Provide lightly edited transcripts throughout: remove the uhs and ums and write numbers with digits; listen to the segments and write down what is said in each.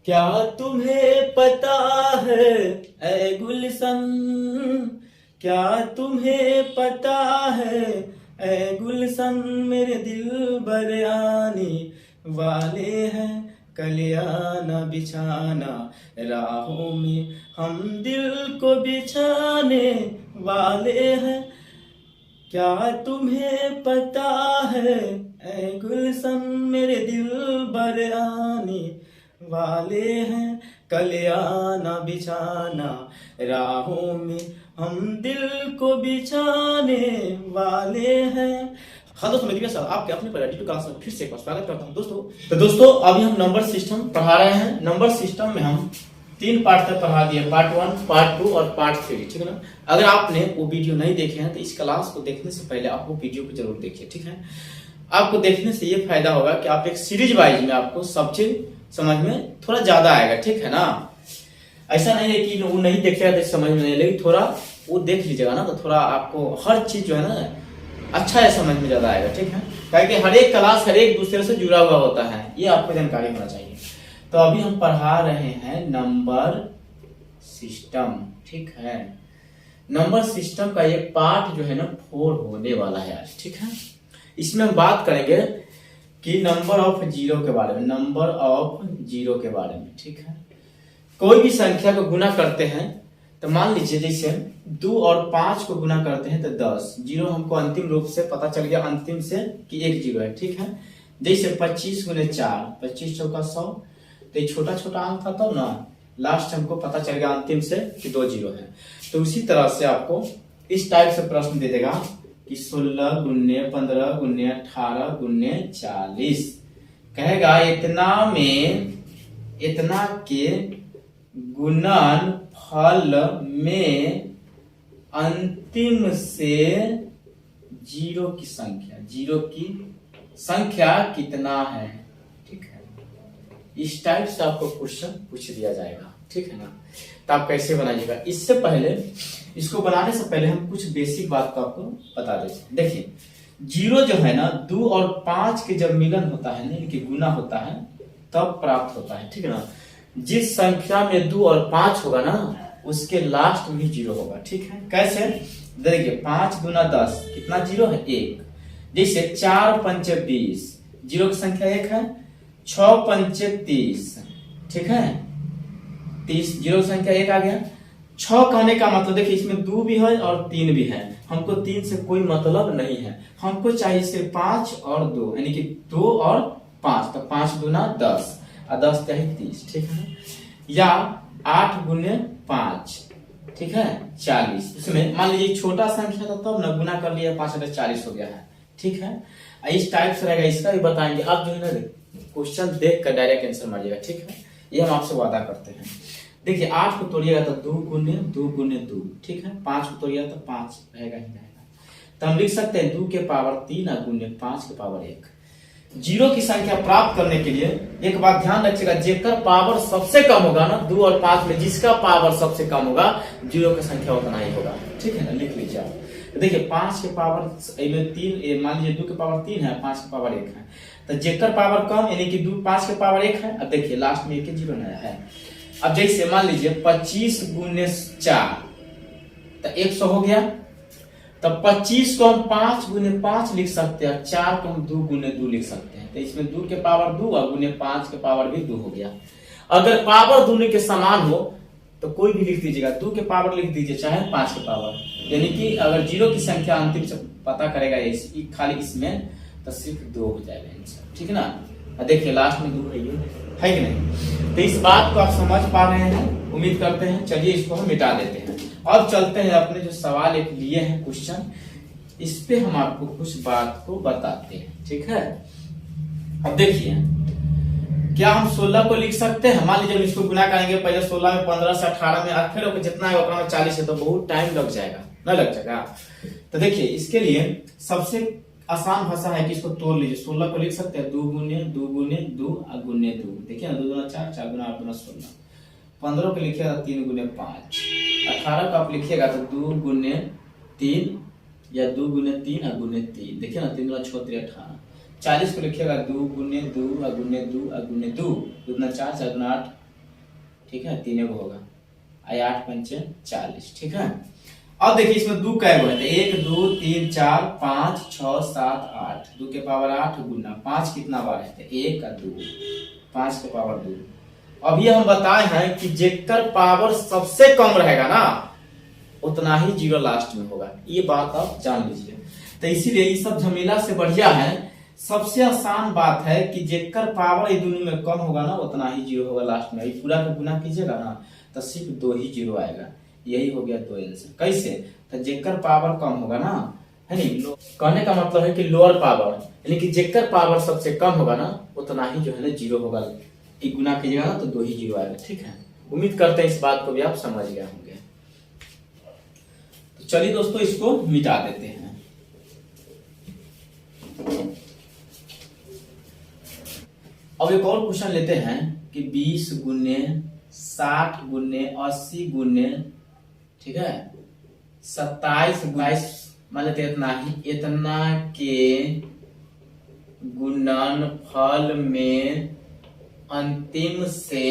क्या तुम्हें पता है ऐ गुलशन, क्या तुम्हें पता है ऐ गुलशन, मेरे दिल बर आने वाले हैं, कलियाना बिछाना राहों में हम दिल को बिछाने वाले हैं। क्या तुम्हें पता है ऐ गुलशन, मेरे दिल बर आने वाले हैं, कलियाना बिछाना राहों में हम दिल को बिछाने वाले हैं। हाँ दोस्तों, मैं सर आपके अपने पर क्लास में फिर से एक बार स्वागत करता हूँ दोस्तों अभी हम नंबर सिस्टम पढ़ा रहे हैं। नंबर सिस्टम में हम 3 पार्ट तक पढ़ा दिए, पार्ट 1, पार्ट 2 और पार्ट 3, ठीक है ना। अगर आपने वो वीडियो नहीं देखे हैं तो इस क्लास को देखने से पहले आप वो वीडियो को जरूर देखिए, ठीक है। आपको देखने से ये फायदा होगा कि आप एक सीरीज वाइज में आपको सब चीज समझ में थोड़ा ज्यादा आएगा, ठीक है ना। ऐसा नहीं है कि वो नहीं देखेगा तो समझ में नहीं, लेकिन थोड़ा वो देख लीजिएगा ना तो थोड़ा आपको हर चीज जो है ना अच्छा है, समझ में ज्यादा आएगा, ठीक है। क्योंकि हर एक क्लास हर एक दूसरे से जुड़ा हुआ होता है, ये आपको जानकारी होना चाहिए। तो अभी हम पढ़ा रहे हैं नंबर सिस्टम, ठीक है। नंबर सिस्टम का ये पार्ट जो है ना 4 होने वाला है आज, ठीक है। इसमें हम बात करेंगे कि नंबर ऑफ जीरो के बारे में, नंबर ऑफ जीरो के बारे में, ठीक है। कोई भी संख्या को गुना करते हैं तो मान लीजिए जैसे 2 और 5 को गुना करते हैं तो 10 जीरो हमको अंतिम रूप से पता चल गया, अंतिम से कि एक जीरो है, ठीक है। जैसे 25 गुने 4, 25 चौका 100, तो छोटा छोटा अंक था तब ना, लास्ट हमको पता चल गया अंतिम से कि 2 जीरो है। तो उसी तरह से आपको इस टाइप से प्रश्न दे देगा कि 16 गुने 15 गुने 18 गुने 40, कहेगा इतना में इतना के गुणन फल में अंतिम से जीरो की संख्या कितना है, ठीक है। इस टाइप से आपको क्वेश्चन पूछ दिया जाएगा, ठीक है ना। तो आप कैसे बनाइएगा, इससे पहले इसको बनाने से पहले हम कुछ बेसिक बात को आपको बता देते हैं। देखिए जीरो जो है ना 2 और 5 के जब मिलन होता है ना, इनकी गुना होता है तब प्राप्त होता है, ठीक है ना। जिस संख्या में 2 और 5 होगा ना उसके लास्ट में ही जीरो होगा, ठीक है। कैसे देखिए 5 गुना 10 कितना जीरो है, 1। जैसे 4 पंचे 20, जीरो की संख्या 1 है। 6 पंचे 30, ठीक है, 30 जीरो की संख्या 1 आ गया। 6 कहने का मतलब देखिए इसमें 2 भी है और 3 भी है, हमको 3 से कोई मतलब नहीं है, हमको चाहिए सिर्फ 5 और 2, यानी कि 2 और 5, तो 5 गुना 10 और 10 चाहिए 30, ठीक है। या 8 गुने 5, ठीक है, 40। इसमें मान लीजिए छोटा संख्या था तब ना गुना कर लिया, 5 और 40 हो गया है, ठीक है। इस टाइप से रहेगा, इसका भी बताएंगे। आप जो है ना क्वेश्चन देख कर डायरेक्ट आंसर मारिएगा, ठीक है, ये हम आपसे वादा करते हैं। देखिए 8 को तोड़िएगा तो 2 गुने 2, ठीक है। 5 को तोड़िएगा तो 5 रहेगा ही रहेगा। तो हम लिख सकते हैं 2 के पावर 3 और गुने 5 के पावर 1। जीरो की संख्या प्राप्त करने के लिए एक बात ध्यान रखिएगा, जेकर पावर सबसे कम होगा ना 2 और 5 में, जिसका पावर सबसे कम होगा जीरो की संख्या उतना ही होगा, ठीक है ना। लिख लीजिए आप। देखिए 5 के पावर 3, मान लीजिए 2 के पावर 3 है, 5 के पावर 1 है, तो जेकर पावर कम यानी कि 5 के पावर 1 है। अब देखिए लास्ट में एक जीरो नया है। अब जैसे मान लीजिए 25 गुने 4 तो 100 हो गया। तब 25 को हम 5 गुने 5 लिख सकते हैं, 4 को हम 2 गुने 2 लिख सकते हैं। तो इसमें 2 के पावर 2 और गुने 5 के पावर भी 2 हो गया। अगर पावर दोनों के समान हो तो कोई भी लिख दीजिएगा, 2 के पावर लिख दीजिए चाहे 5 के पावर, यानी कि अगर जीरो की संख्या अंतिम से पता करेगा खाली इसमें तो सिर्फ 2 हो जाएगा आंसर, ठीक है ना। देखिए लास्ट में 2 है कि नहीं। तो इस बात को आप समझ पा रहे हैं, उम्मीद करते हैं। चलिए इसको हम मिटा देते हैं। अब चलते हैं अपने जो सवाल एक लिए हैं क्वेश्चन, इस पे हम आपको कुछ बात को बताते हैं, ठीक है। अब देखिए क्या हम 16 को लिख सकते हैं, मान लीजिए इसको गुना करेंगे, पहले 16 में 15 से 18 में, और फिर जितना है उतना में 40 है, तो बहुत टाइम लग जाएगा, ना लग जाएगा। तो देखिए इसके लिए सबसे आसान भाषा है कि इसको तोड़ लीजिए। 16 को लिख सकते हैं 2 गुने 2 गुने 2 और गुने 2, देखिए ना 2 गुना 4, 4 गुना 8 गुना 16। 15 को लिखिएगा 3 गुने 5। 18 को आप लिखिएगा तो 2 गुने 3 या 2 गुने 3 और गुने 3, देखिए ना 3 गुना 6 3 18। 40 को लिखिएगा 2 गुने 2 और गुने 2 और गुने 2, 2 गुना 4 4 गुना 8 ठीक है, 3 को होगा, 8 पंचे 40, ठीक है। अब देखिए इसमें 2 कै गो है, 1 2 3 4 5 6 7 8, 2 के पावर 8 गुना 5 कितना बार है, 1 और 2, 5 के पावर 2। अभी हम बताए हैं कि जेकर पावर सबसे कम रहेगा ना उतना ही जीरो लास्ट में होगा, ये बात आप जान लीजिए। तो इसीलिए ये सब झमेला से बढ़िया है, सबसे आसान बात है कि जेकर पावर ये दोनों में कम होगा ना उतना ही जीरो होगा लास्ट में। पूरा का गुना कीजिएगा ना तो सिर्फ 2 ही जीरो आएगा, यही हो गया 2 आंसर। कैसे, तो जेकर पावर कम होगा ना, है नहीं, कहने का मतलब है कि लोअर पावर, यानी कि जेकर पावर सबसे कम होगा ना उतना ही जो है ना जीरो होगा, गुना कीजिएगा ना तो 2 ही जीरो आएगा, ठीक है। उम्मीद करते हैं इस बात को भी आप समझ गए होंगे। तो चलिए दोस्तों इसको मिटा देते हैं। अब एक और क्वेश्चन लेते हैं कि 20 गुने 60 गुने 80 गुने, ठीक है, 27 22 मान लेते इतना के गुणनफल में अंतिम से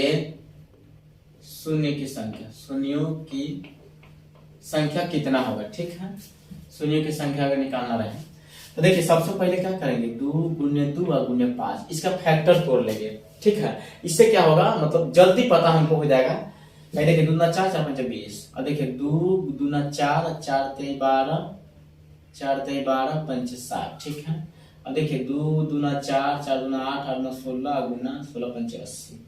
शून्य की संख्या, शून्यों की संख्या कितना होगा, ठीक है। शून्यों की संख्या अगर निकालना रहे तो देखिए सबसे पहले क्या करेंगे, 2 गुने 2 और गुने 5, इसका फैक्टर तोड़ लेंगे, ठीक है। इससे क्या होगा, मतलब जल्दी पता हमको हो जाएगा। देखिए 2 दूना 4 4 पंचे 20, और देखिए 2 दूना 4 4 तेई 12 4 तेई 12 पंचे 60, ठीक है। और देखिए 2 दूना 4 4 दूना 8 8 16 गुना 16 पंचे 80,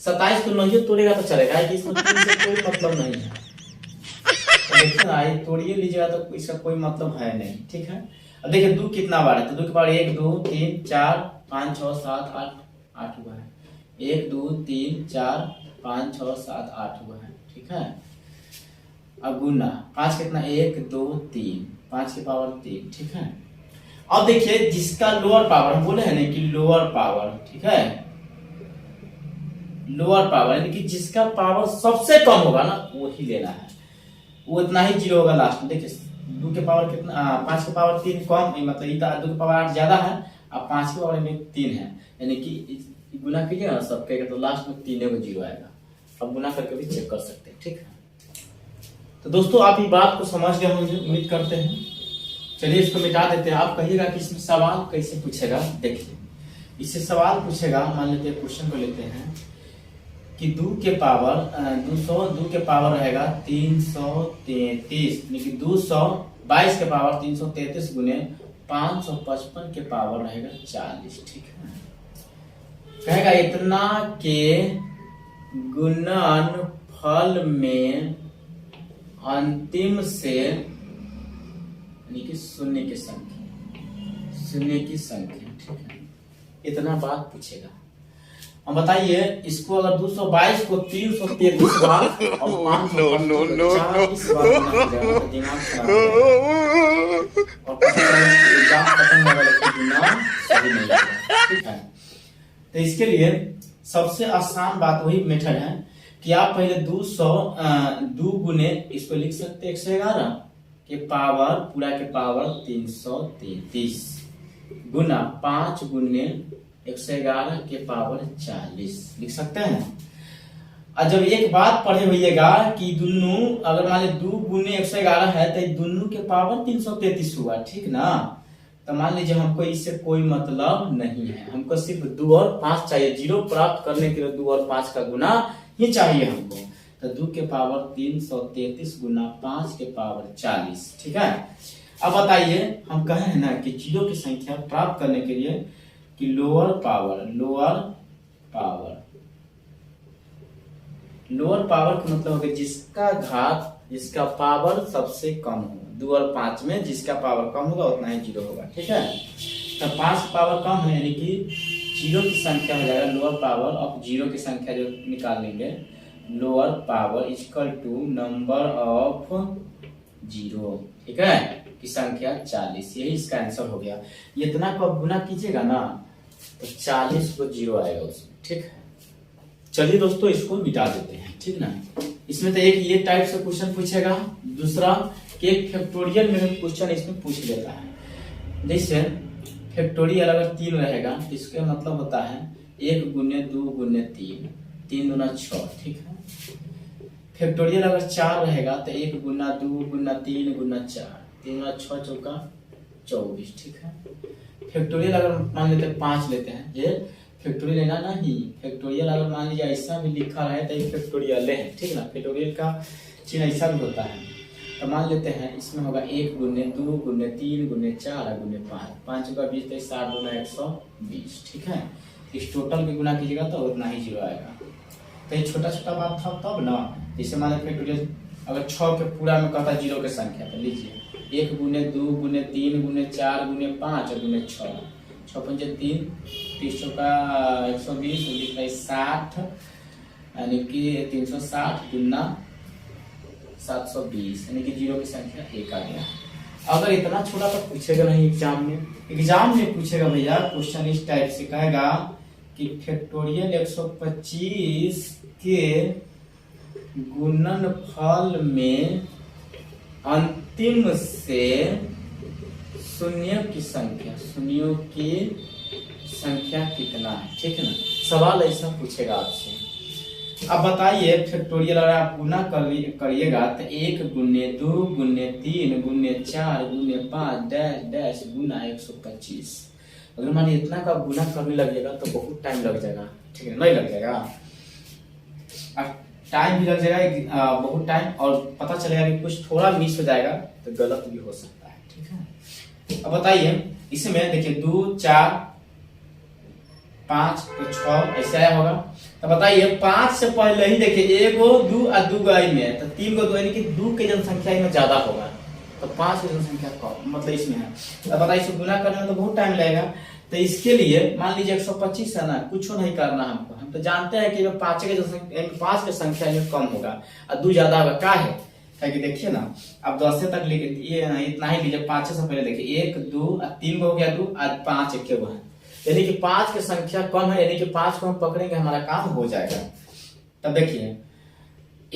27 को नहीं तोड़ेगा तो चलेगा, इसमें कोई मतलब नहीं है। तो देखिए ना ये तोड़िए लीजिएगा तो इसका कोई मतलब है नहीं, ठीक है। अब देखिए 2 कितना बार है, तो 2 के पावर 1 2 3 4 5 6 7 8 8 हुआ है, 1 2 3 4 5 6 7 8 हुआ है, ठीक है। अब गुना 5 कितना 1 2 3 5 के पावर 3, ठीक है। अब देखिए जिसका लोअर पावर, हम बोले हैं ना कि लोअर पावर, ठीक है, लोअर पावर यानी कि जिसका पावर सबसे कम होगा ना वो ही लेना है, वो इतना ही जीरो होगा लास्ट में। देखिए 2 के पावर कितना 5 के पावर 3 कम, मतलब ये 2 के पावर 8 ज्यादा है और 5 के पावर में 3 है, यानी कि गुना कीजिए ना सबके तो लास्ट में 3 को जीरो आएगा। अब गुना करके भी चेक कर सकते हैं, ठीक है। तो दोस्तों आप ये बात को समझ गए होंगे, उम्मीद करते हैं। चलिए इसको मिटा देते हैं। आप कहिएगा कि इसमें सवाल कैसे पूछेगा, देखिए इससे सवाल पूछेगा, मान लेते हैं क्वेश्चन को लेते हैं कि 2 के पावर 2 के पावर रहेगा 333, यानी कि 222 के पावर 333 गुने 555 के पावर रहेगा 40, ठीक है। कहेगा इतना के गुणनफल में अंतिम से, यानी कि शून्य की संख्या, ठीक है, इतना बात पूछेगा। अब बताइए इसको अगर 222 को 333 बार और 540 बार दिमाग खराब और ठीक है। तो इसके लिए सबसे आसान बात वही मेथड है कि आप पहले 2 गुने इसको लिख सकते हैं 111 के पावर पूरा के पावर 333 गुना 5 गुने 111 के पावर 40 लिख सकते हैं। और जब एक बात पढ़े होइएगा कि दोनों अगर मान लीजिए 2 गुने 111 है तो दोनों के पावर 333 हुआ, ठीक ना। तो मान लीजिए हमको इससे कोई मतलब नहीं है, हमको सिर्फ 2 और 5 चाहिए, जीरो प्राप्त करने के लिए 2 और 5 का गुना ही चाहिए हमको। तो 2 के पावर 333 गुना 5 के पावर 40, ठीक है। अब बताइए हम कहे हैं ना कि जीरो की संख्या प्राप्त करने के लिए कि लोअर पावर का मतलब होगा जिसका घात, जिसका पावर सबसे कम हो। 2 और 5 में जिसका पावर कम होगा उतना ही जीरो होगा, ठीक है। तो 5 पावर कम है यानी कि जीरो की संख्या हो जाएगा लोअर पावर ऑफ जीरो की संख्या जो निकाल लेंगे, lower power equal to number of zero, ठीक है, की संख्या 40। यही इसका आंसर हो गया। इतना को गुना कीजिएगा ना तो 40 को जीरो आएगा उसमें, ठीक है। चलिए दोस्तों इसको मिटा देते हैं, ठीक ना। इसमें तो एक ये टाइप से क्वेश्चन पूछेगा, दूसरा कि एक फैक्टोरियल में क्वेश्चन इसमें पूछ लेता है। जैसे फैक्टोरियल अगर 3 रहेगा तो इसका मतलब होता है 1 गुने 2 गुने 3, 3 दूना 6, ठीक है। फैक्टोरियल अगर 4 रहेगा तो 1 गुना 2 गुना 3 गुना 4, 3 गुना 6 चौका 24, ठीक है। फैक्टोरियल अगर मान लेते हैं 5 लेते हैं, ये फैक्टोरियल लेना नहीं, फैक्टोरियल अगर मान लीजिए ऐसा भी लिखा रहे तो ये फैक्टोरियल है, ठीक ना। फैक्टोरियल का चिन्ह ऐसा भी होता है। तो मान लेते हैं इसमें होगा 1 गुने 2 गुने 3 गुने 4 गुने 5, 5 का 20 60 गुना 120, ठीक है। इस टोटल के गुना कीजिएगा तो उतना ही जीरो आएगा। तो ये छोटा छोटा बात था तब ना। जैसे मान लीजिए फैक्टोरियल अगर 6 के पूरा में कहता जीरो के संख्या, तो लीजिए 1 गुने 2 गुने 3 गुने 4 गुने 5 गुने 6, 6 पंजे 3, 30 चौका 120, 60, यानी कि 360 गुना 720, यानी कि जीरो की संख्या 1 आ गया। अगर इतना छोटा तो पूछेगा नहीं एग्जाम में। एग्जाम में पूछेगा भैया क्वेश्चन इस टाइप से, कहेगा कि फैक्टोरियल 125 के गुणनफल में अंतिम से शून्यों की संख्या कितना है, ठीक है ना। सवाल ऐसा पूछेगा आपसे। अब बताइए फैक्टोरियल अगर आप गुना करिएगा तो 1 गुने 2 गुने 3 गुने 4 गुने 5 डैश डैश गुना 125। अगर मानिए इतना का गुना करने लगेगा तो बहुत टाइम लग जाएगा, ठीक है। नहीं लग जाएगा, टाइम भी लग जाएगा बहुत टाइम, और पता चलेगा कि कुछ थोड़ा मिस हो जाएगा तो गलत भी हो सकता है, ठीक है। अब बताइए इसमें देखिए 2 4 5 तो 6 ऐसे आया होगा। तो बताइए 5 से पहले ही देखिए 1 2 और 2 गई में, तो 3 को 2 यानी कि 2 की जनसंख्या में ज्यादा होगा, तो 5 की जनसंख्या कम मतलब इसमें है। तो बताइए इसको गुना करने में तो बहुत टाइम लगेगा। तो इसके लिए मान लीजिए 125 है ना, कुछ नहीं करना हमको, हम तो जानते हैं कि 5 की जनसंख्या 5 की संख्या में कम होगा और 2 ज्यादा होगा। क्या है कि देखिए ना, अब 10 तक लिखे ये इतना ही लीजिए, 5 से पहले देखिए 1 2 और 3 हो गया 2 और 5 1 है, यानी कि 5 की संख्या कम है, यानी कि 5 को हम पकड़ेंगे हमारा काम हो जाएगा। तब देखिए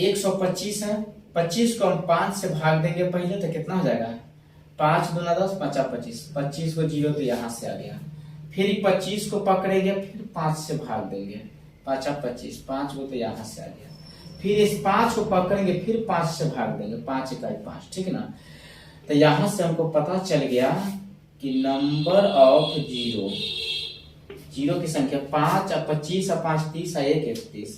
125 है, 25 को हम 5 से भाग देंगे पहले तो कितना हो जाएगा, 5 दूना 10 5 25, 25 को 0 तो यहाँ से आ गया। फिर 25 को पकड़ेंगे, फिर 5 से भाग देंगे, 5 25, 5 को तो यहाँ से आ गया। फिर इस 5 को पकड़ेंगे, फिर 5 से भाग देंगे, 5 1 5, ठीक ना। तो यहाँ से हमको पता चल गया कि नंबर ऑफ जीरो की संख्या 5 और 25 और 5 30 और 1 31,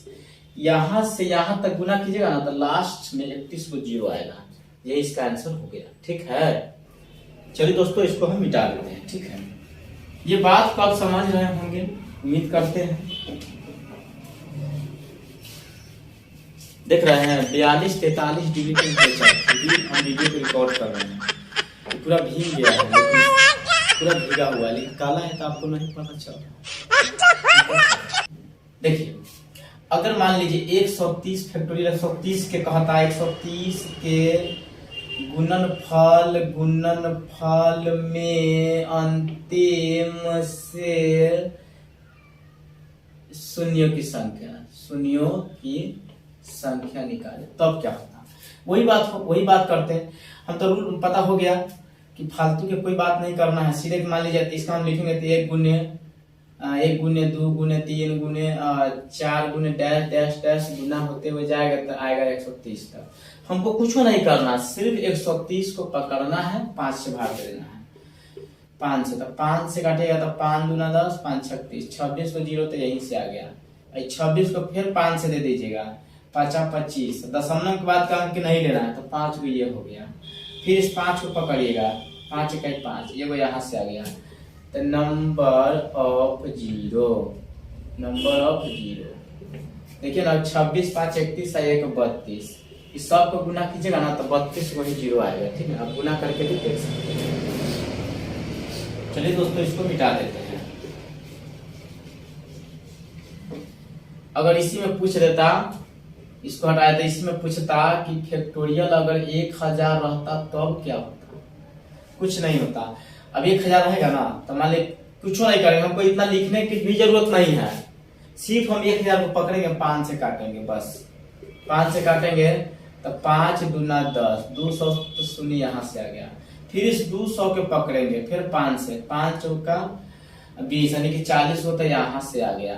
यहाँ से यहाँ तक गुना कीजिएगा ना तो लास्ट में 31 को 0 आएगा। ये इसका आंसर हो गया, ठीक है। चलिए दोस्तों इसको हम मिटा देते हैं, ठीक है। ये बात को आप समझ रहे होंगे, उम्मीद करते हैं। देख रहे हैं 42-43 डिग्री टेम्परेचर हम वीडियो को रिकॉर्ड कर रहे हैं। पूरा भीग गया है, पूरा भीगा हुआ है, लेकिन काला है तो आपको नहीं पता चल रहा। देखिए अगर मान लीजिए 130 फैक्टोरियल 130 के कहता है 130 के गुणनफल में अंतिम से शून्यों की संख्या निकाले, तब क्या होता। वही बात करते हैं हम। तो रूल पता हो गया कि फालतू के कोई बात नहीं करना है, सीधे मान लीजिए इसका हम लिखेंगे तो 1 गुने 2 गुने 3 गुने 4 गुने डैश डैश डैश गुना होते हुए जाएगा तो आएगा 130 तक। हमको कुछ नहीं करना, सिर्फ 130 को पकड़ना है, 5 से भाग देना है, 5 से। तो 5 से काटेगा तो 5 दूना 10 5 36, 26 को 0 तो यहीं से आ गया। 26 को फिर 5 से दे दीजिएगा, 5 25, दशमलव के बाद का अंक नहीं लेना है तो 5 को ये हो गया। फिर इस 5 को पकड़िएगा, 5 1 5, ये वो यहाँ से आ गया। तो नंबर ऑफ जीरो देखिए ना, 26 5 31 और 1 32, इस सब को गुना कीजिएगा ना तो 32 को ही 0 आएगा, ठीक है। आप गुना करके भी देख सकते हैं। चलिए दोस्तों इसको मिटा देते हैं। अगर इसी में पूछ देता, इसको हटाया तो इसमें पूछता कि फैक्टोरियल अगर 1000 रहता तब क्या होता। कुछ नहीं होता। अब 1000 रहेगा ना तो मान ली कुछ नहीं करेंगे, हमको इतना लिखने की भी जरूरत नहीं है, सिर्फ हम 1000 को पकड़ेंगे, 5 से काटेंगे, बस 5 से काटेंगे तो 5 दूना 10, 200 तो शून्य यहाँ से आ गया। फिर इस 200 के पकड़ेंगे, फिर 5 से, 5 चौका 20 यानी कि 40 होता है, यहाँ से आ गया।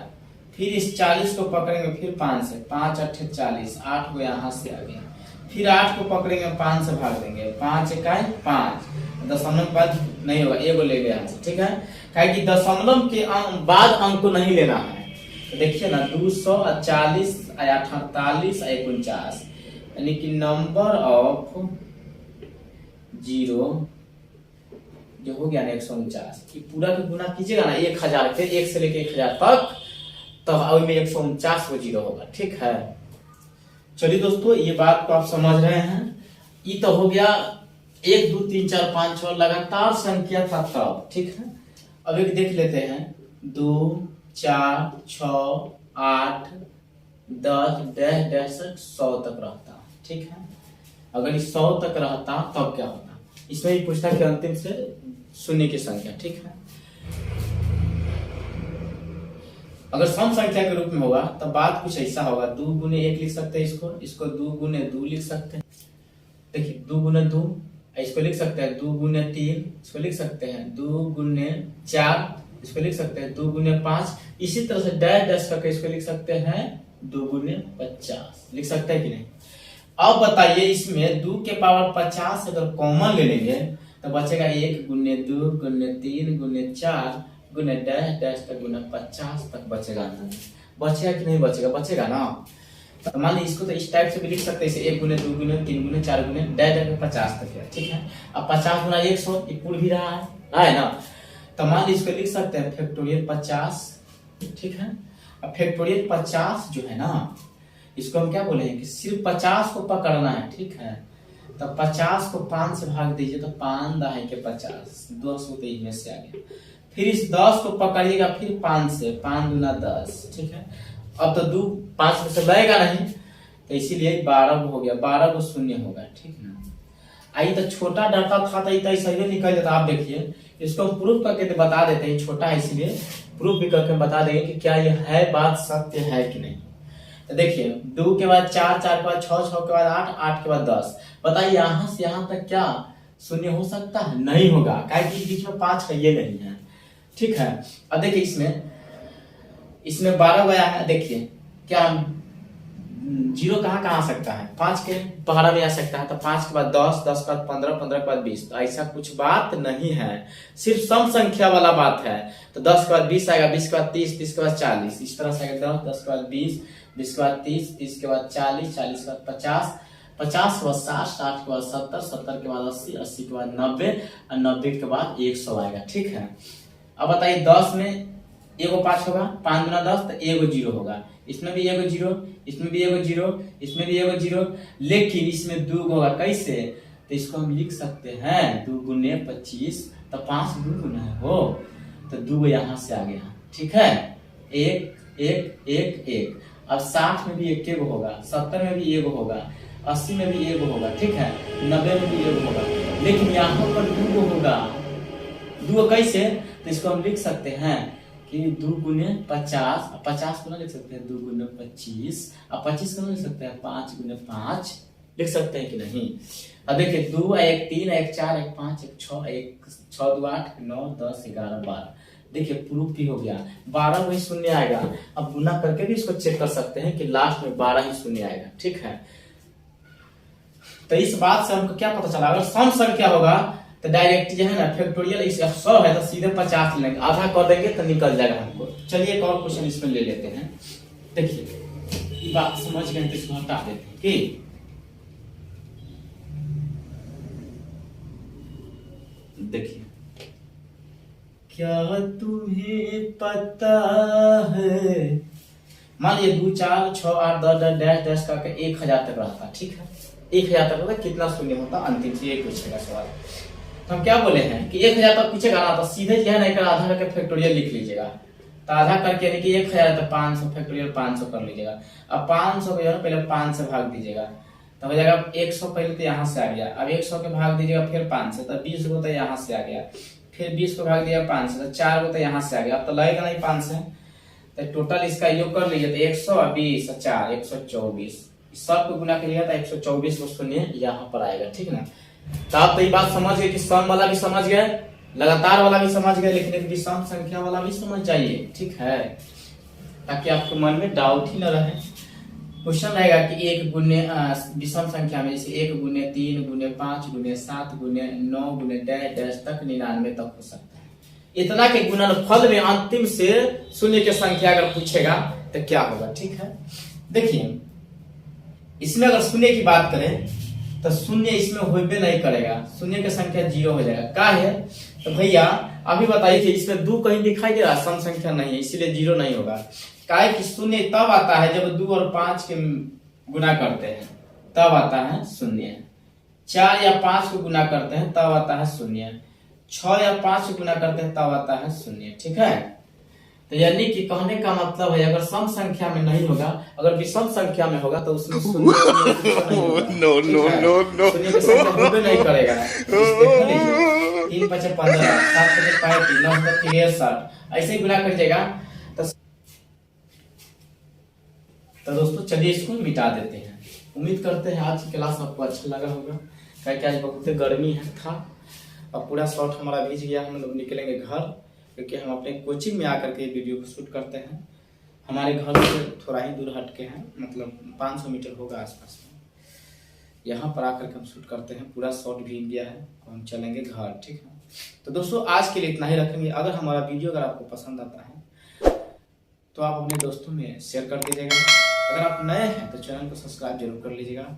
फिर इस 40 को पकड़ेंगे फिर 5 से, 5 8 40, 8 को यहाँ से आ गया। फिर 8 को पकड़ेंगे 5 से भाग देंगे, 5 इकाई 5, दशमलव के बाद नहीं होगा, एगो ले गया यहाँ से, ठीक है। कहे कि दशमलव के बाद अंक को नहीं लेना है। तो देखिए ना 240 48 49, यानी कि नंबर ऑफ जीरो जो हो गया ना 149, पूरा का गुना कीजिएगा ना 1000 के, 1 से लेके 1000 तक, तो अब में 149 वो जीरो होगा, ठीक है। चलिए दोस्तों ये बात को आप समझ रहे हैं। ये तो हो गया 1 2 3 4 5 6 लगातार संख्या था तब, ठीक है। अब एक देख लेते हैं 2 4 6 8 10 डैश डैश 100 तक रहता, ठीक है। अगर 100 तक रहता तब क्या होता, इसमें भी पूछता कि अंतिम से शून्य की संख्या, ठीक है। अगर सम संख्या के रूप में होगा तो बात कुछ ऐसा होगा, 2 गुने 1 लिख सकते हैं, इसको 2 गुने 2 लिख सकते हैं। देखिए 2 गुने 2, इसको लिख सकते हैं 2 गुने 3, इसको लिख सकते हैं 2 गुने 4, इसको लिख सकते हैं 2 गुने 5, इसी तरह से डैश डैश करके इसको लिख सकते हैं 2 गुने 50, लिख सकते हैं कि नहीं। अब बताइए इसमें 2 के पावर 50 अगर कॉमन ले लेंगे तो बचेगा 1 गुने 2 गुने 3 गुने 4 गुने डैश डैश तक गुना 50 तक बचेगा। बचेगा कि नहीं बचेगा, बचेगा ना। तो मान लीजिए इसको तो इस टाइप से भी लिख सकते हैं, 1 गुने 2 गुने 3 गुने 4 गुने डैश डैश 50 तक है, ठीक है। अब 50 गुना 100 पूर्ण भी रहा है ना। तो मान लीजिए इसको लिख सकते हैं फैक्टोरियल 50, ठीक है। अब फैक्टोरियल 50 जो है ना, इसको हम क्या बोलेंगे कि सिर्फ 50 को पकड़ना है, ठीक है। तो 50 को 5 से भाग दीजिए तो 5 दहाई के 50, 200 तो इसमें से आ गया। फिर इस 10 को पकड़िएगा फिर 5 से, 5 गुना 10, ठीक है। अब तो 2 5 में से लगेगा नहीं, तो इसीलिए 12 हो गया, 12 को शून्य होगा, ठीक है। आई तो छोटा डाटा था तो सही निकल जाता। आप देखिए इसको हम प्रूफ करके बता देते हैं, छोटा है इसलिए प्रूफ भी करके बता देंगे कि क्या यह है बात सत्य है कि नहीं। तो देखिए 2 के बाद 4, 4 के बाद 6, 6 के बाद 8, 8 के बाद 10, बताइए यहाँ से यहाँ तक क्या शून्य हो सकता है? नहीं होगा, क्योंकि बीच में 5 है, ये नहीं है, ठीक है। अब देखिए इसमें 12 गया है, देखिए क्या जीरो कहाँ कहाँ आ सकता है, 5 के 12 में आ सकता है। तो 5 के बाद 10, 10 के बाद 15, 15 के बाद 20, तो ऐसा कुछ बात नहीं है, सिर्फ सम संख्या वाला बात है। तो 10 के बाद 20 आएगा, 20 के बाद 30, 30 के बाद 40, इस तरह से आएगा 10, 10 के बाद 20, 20 के बाद 30, 30 के बाद 40, 40 के बाद 50, 50 के बाद 60, 60 के बाद 70, 70 के बाद 80, 80 के बाद 90 और 90 के बाद 100 आएगा, ठीक है। अब बताइए 10 में एगो 5 होगा, 5 गुना 10 तो एगो 0 होगा, इसमें भी एगो 0, इसमें भी एगो 0, इसमें भी एगो 0, लेकिन इसमें 2 होगा। कैसे? तो इसको हम लिख सकते हैं 2 गुने 25, तो 5 2 गुना है हो, तो 2 यहाँ से आ गया, ठीक है। 1 1 1 1। अब 60 में भी 1 होगा, 70 में भी 1 होगा, 80 में भी 1 होगा, ठीक है, 90 में भी 1 होगा, लेकिन यहाँ पर 2 होगा। 2 कैसे? तो इसको हम लिख सकते हैं कि 2 गुने 50, 50 को लिख सकते हैं 2 गुने 25, अब 25 को लिख सकते हैं 5 गुने 5, लिख सकते हैं कि नहीं। अब देखिए 2 1 3 1 4 1 5 1 6 1 6 2 8 9 10 11 12, देखिए प्रूफ भी हो गया, 12 वही शून्य आएगा। अब गुना करके भी इसको चेक कर सकते हैं कि लास्ट में 12 ही शून्य आएगा, ठीक है। तो इस बात से हमको क्या पता चला, अगर सम संख्या होगा तो डायरेक्ट जो है ना फैक्टोरियल इस 100 है तो सीधे 50 लेंगे, आधा कर देंगे तो निकल जाएगा हमको। चलिए एक और क्वेश्चन इसमें ले लेते हैं। देखिए ये बात समझ गए तो इसको हटा देते हैं कि देखिए क्या तुम्हें पता है, मान लीजिए 2 4 6 8 10 डैश डैश करके 1000 तक रहता, ठीक है। 1000 तक रहता, कितना शून्य होता अंतिम से, ये पूछेगा सवाल। तो हम क्या बोले हैं कि 1000 तक पूछेगा ना, तो सीधे जो है ना एक आधा करके फैक्टोरियल लिख लीजिएगा। तो आधा करके यानी कि 1000 तो 500 फैक्टोरियल 500 कर लीजिएगा। अब 500 को जो है पहले 5 से भाग दीजिएगा तो हो जाएगा 100, पहले तो यहाँ से आ गया। अब 100 के भाग दीजिएगा फिर 5 से, तो 20 को तो यहाँ से आ गया, फिर 20 को भाग दिया 5 से, तो 4 को तो यहाँ से आ गया। अब तो लगेगा नहीं 5 से, तो टोटल इसका योग कर लीजिए, तो 120 और 4 124, सब को गुना करिएगा तो 124 को शून्य यहाँ पर आएगा, ठीक ना। तो आप तो ये बात समझ गए कि सम वाला भी समझ गए, लगातार वाला भी समझ गए, लेकिन एक विषम संख्या वाला भी समझ जाइए, ठीक है। ताकि आपके मन में डाउट ही न रहे। क्वेश्चन रहेगा कि 1 गुने विषम संख्या में जैसे 1 गुने 3 गुने 5 गुने 7 गुने 9 गुने डैश डैश तक 99 तक हो सकता है। इतना के गुणनफल में अंतिम से शून्य की संख्या अगर पूछेगा तो क्या होगा, ठीक है। देखिए इसमें अगर शून्य की बात करें तो शून्य इसमें होबे नहीं करेगा, शून्य की संख्या 0 हो जाएगा। क्या है तो भैया अभी बताइए कि इसमें 2 कहीं दिखाई दे रहा, सम संख्या नहीं है, इसीलिए 0 नहीं होगा। काय कि शून्य तब आता है जब 2 और 5 के गुना करते हैं, तब आता है शून्य। 4 या 5 को गुना करते हैं तब आता है शून्य। 6 या 5 को गुना करते हैं तब आता है शून्य, ठीक है। तो यानी कि कहने का मतलब है अगर सम संख्या में नहीं होगा, अगर विषम संख्या में होगा तो उसमें शून्य की संख्या होबे नहीं करेगा। 3 5 15 7 5 35 9 63 ऐसे ही गुना कर जाएगा। तो दोस्तों चलिए इसको मिटा देते हैं। उम्मीद करते हैं आज की क्लास आपको अच्छा लगा होगा, क्योंकि आज बहुत गर्मी था और पूरा शॉर्ट हमारा भीज गया। हम लोग निकलेंगे घर, क्योंकि हम अपने कोचिंग में आकर के वीडियो को शूट करते हैं। हमारे घर से थोड़ा ही दूर हट के हैं, मतलब 500 मीटर होगा आसपास में। यहाँ पर आकर के हम शूट करते हैं, पूरा शॉर्ट भीग गया है और हम चलेंगे घर, ठीक है। तो दोस्तों आज के लिए इतना ही रखेंगे। अगर हमारा वीडियो अगर आपको पसंद आता है तो आप अपने दोस्तों में शेयर कर दीजिएगा। अगर आप नए हैं तो चैनल को सब्सक्राइब जरूर कर लीजिएगा।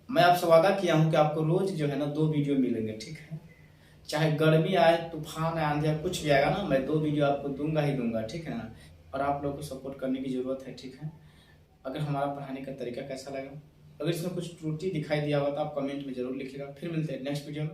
मैं आपसे वादा किया हूं कि आपको रोज जो है ना 2 वीडियो मिलेंगे, ठीक है। चाहे गर्मी आए, तूफान आए, आंधी आए, कुछ भी आएगा ना, मैं 2 वीडियो आपको दूंगा ही दूंगा, ठीक है ना। और आप लोगों को सपोर्ट करने की जरूरत है, ठीक है। अगर हमारा पढ़ाने का तरीका कैसा लगा, अगर इसमें कुछ त्रुटि दिखाई दिया होगा तो आप कमेंट में जरूर लिखिएगा। फिर मिलते हैं नेक्स्ट वीडियो में।